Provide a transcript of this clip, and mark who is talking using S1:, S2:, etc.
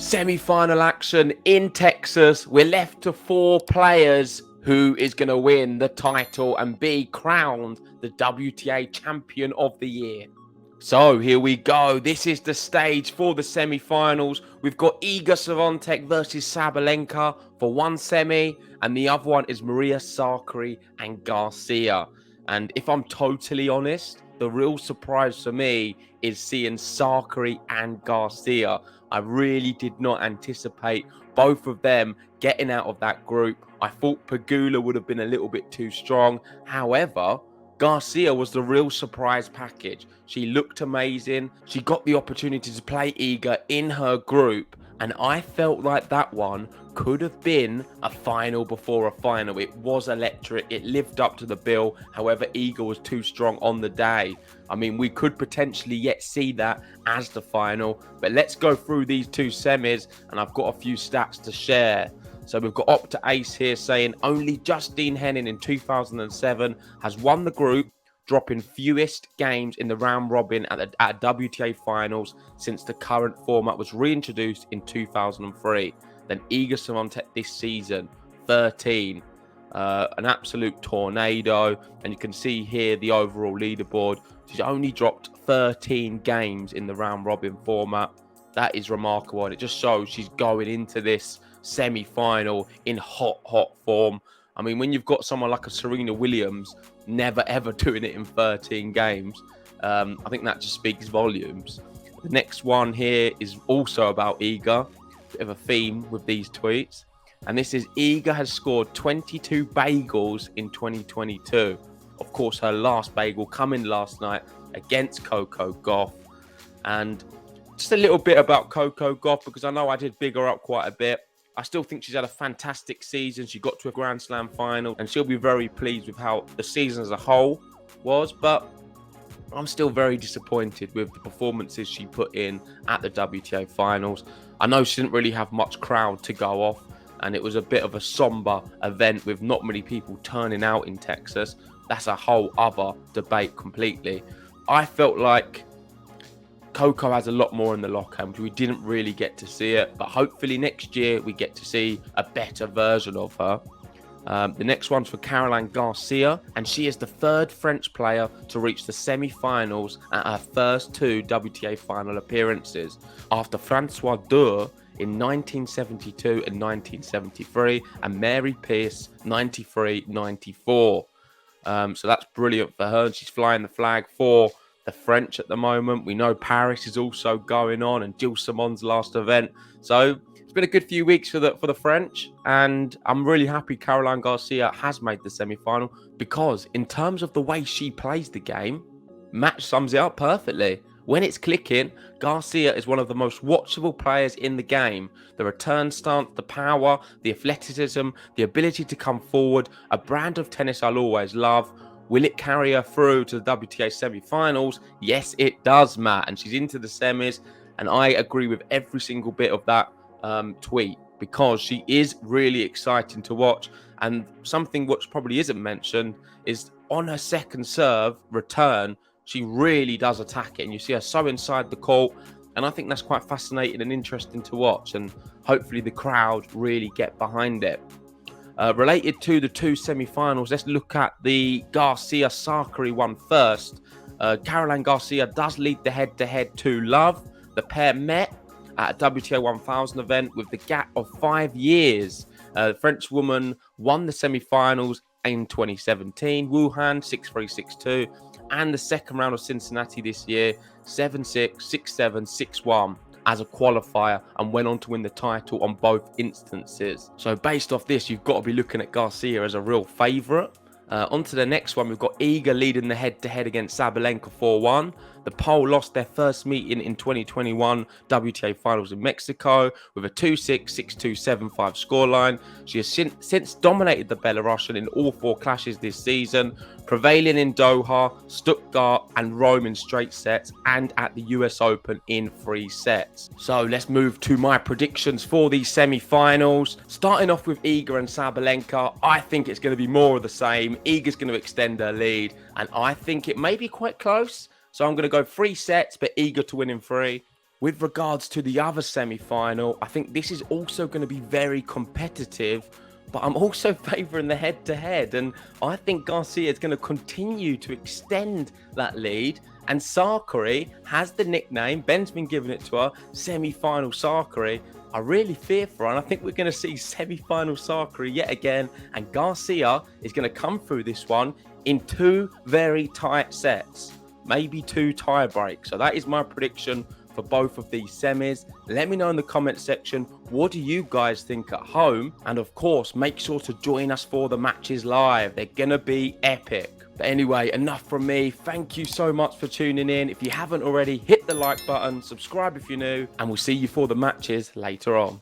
S1: Semi-final action in Texas. We're left to 4 players. Who is going to win the title and be crowned the WTA Champion of the Year? So here we go. This is the stage for the semi-finals. We've got Iga Swiatek versus Sabalenka for one semi, and the other one is Maria Sakkari and Garcia. And if I'm totally honest, the real surprise for me is seeing Sakkari and Garcia. I really did not anticipate both of them getting out of that group. I thought Pegula would have been a little bit too strong. However, Garcia was the real surprise package. She looked amazing. She got the opportunity to play Iga in her group. And I felt like that one could have been a final before a final. It was electric. It lived up to the bill. However, Iga was too strong on the day. I mean, we could potentially yet see that as the final. But let's go through these 2 semis. And I've got a few stats to share. So we've got Opta Ace here saying only Justine Henin in 2007 has won the group, dropping fewest games in the round robin at WTA Finals since the current format was reintroduced in 2003. Then Iga Swiatek this season, 13. An absolute tornado. And you can see here the overall leaderboard. She's only dropped 13 games in the round robin format. That is remarkable. And it just shows she's going into this semi-final in hot form. I mean, when you've got someone like a Serena Williams never ever doing it in 13 games, I think that just speaks volumes. The next one here is also about Iga, bit of a theme with these tweets, and this is Iga has scored 22 bagels in 2022. Of course, her last bagel coming last night against Coco Gauff. And just a little bit about Coco Gauff, because I know I did big her up quite a bit. I still think she's had a fantastic season. She got to a Grand Slam final and she'll be very pleased with how the season as a whole was. But I'm still very disappointed with the performances she put in at the WTA Finals. I know she didn't really have much crowd to go off, and it was a bit of a somber event with not many people turning out in Texas. That's a whole other debate completely. I felt like Coco has a lot more in the locker, which we didn't really get to see it. But hopefully next year we get to see a better version of her. The next one's for Caroline Garcia, and she is the 3rd French player to reach the semi-finals at her first 2 WTA final appearances, after Francois Deur in 1972 and 1973, and Mary Pierce 93-94. So that's brilliant for her. She's flying the flag for the French at the moment. We know Paris is also going on, and Gilles Simon's last event. So it's been a good few weeks for the French, and I'm really happy Caroline Garcia has made the semi-final, because in terms of the way she plays the game, match sums it up perfectly. When it's clicking, Garcia is one of the most watchable players in the game. The return stance, the power, the athleticism, the ability to come forward, a brand of tennis I'll always love. Will it carry her through to the WTA semi-finals? Yes, it does, Matt. And she's into the semis. And I agree with every single bit of that tweet, because she is really exciting to watch. And something which probably isn't mentioned is on her second serve return, she really does attack it. And you see her so inside the court. And I think that's quite fascinating and interesting to watch. And hopefully the crowd really get behind it. Related to the 2 semi-finals, let's look at the Garcia-Sakkari one first. Caroline Garcia does lead the head-to-head 2-love. The pair met at a WTA 1000 event with the gap of 5 years. The French woman won the semi-finals in 2017, Wuhan 6-3, 6-2, and the second round of Cincinnati this year, 7-6, 6-7, 6-1. As a qualifier, and went on to win the title on both instances. So based off this, you've got to be looking at Garcia as a real favourite. On to the next one, we've got Iga leading the head-to-head against Sabalenka 4-1. The Pole lost their first meeting in 2021 WTA Finals in Mexico with a 2-6, 6-2, 7-5 scoreline. She has since dominated the Belarusian in all 4 clashes this season, prevailing in Doha, Stuttgart and Rome in straight sets, and at the US Open in 3 sets. So let's move to my predictions for these semi-finals. Starting off with Iga and Sabalenka, I think it's going to be more of the same. Iga's going to extend her lead, and I think it may be quite close. So I'm going to go 3 sets, but Iga to win in 3. With regards to the other semi-final, I think this is also going to be very competitive, but I'm also favouring the head-to-head, and I think Garcia is going to continue to extend that lead, and Sakkari has the nickname, Ben's been giving it to her, semi-final Sakkari. I really fear for her, and I think we're going to see semi-final Sakkari yet again, and Garcia is going to come through this one in 2 very tight sets, maybe 2 tie breaks. So that is my prediction for both of these semis. Let me know in the comment section, what do you guys think at home? And of course, make sure to join us for the matches live. They're gonna be epic. But anyway, enough from me. Thank you so much for tuning in. If you haven't already, hit the like button, subscribe if you're new, and we'll see you for the matches later on.